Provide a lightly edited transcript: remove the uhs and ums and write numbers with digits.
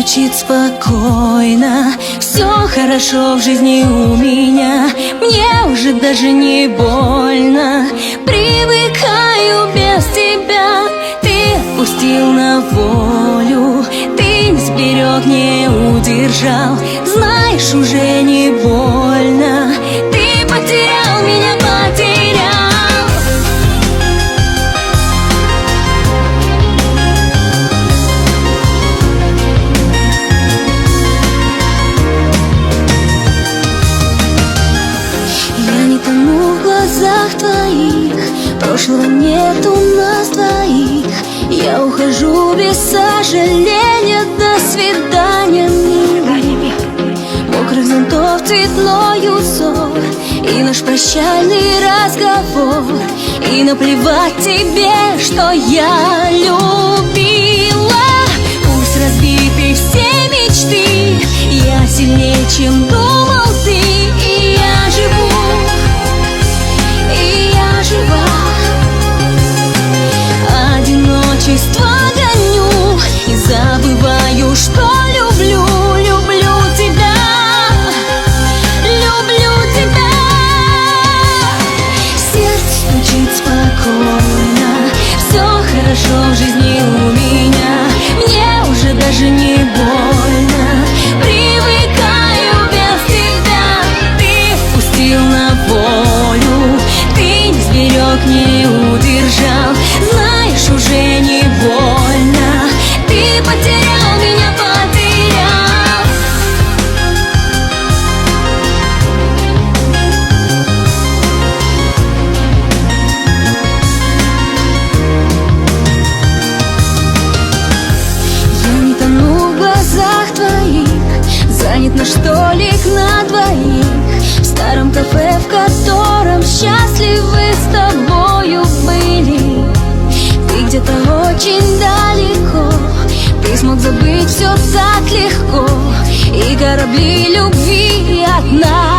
стучит спокойно. Все хорошо в жизни у меня, мне уже даже не больно. Привыкаю без тебя, ты отпустил на волю. Ты не сберег, не удержал, знаешь, уже не больно. Ты потерял меня, потерял. Я не тону в глазах твоих, прошлого нет у нас двоих. Я ухожу без сожаления, до свидания, милый. Мокрых зонтов цветной узор и наш прощальный разговор. И наплевать тебе, что я любила. Пусть разбиты все мечты, я сильнее, чем думал ты. И я живу, и я жива. Одиночество гоню и забываю, что люблю, люблю тебя, люблю тебя. Сердце стучит спокойно, все хорошо в жизни у меня, мне уже даже не больно. Привыкаю без тебя, ты отпустил на волю. Ты не сберег, не удержал, знаешь, уже не больно. Ты потерял меня, потерял. Я не тону в глазах твоих, занят наш столик на двоих в старом кафе, в котором счастливы с тобою были. Ты где-то очень далеко, ты смог забыть все так легко, и корабли любви от нас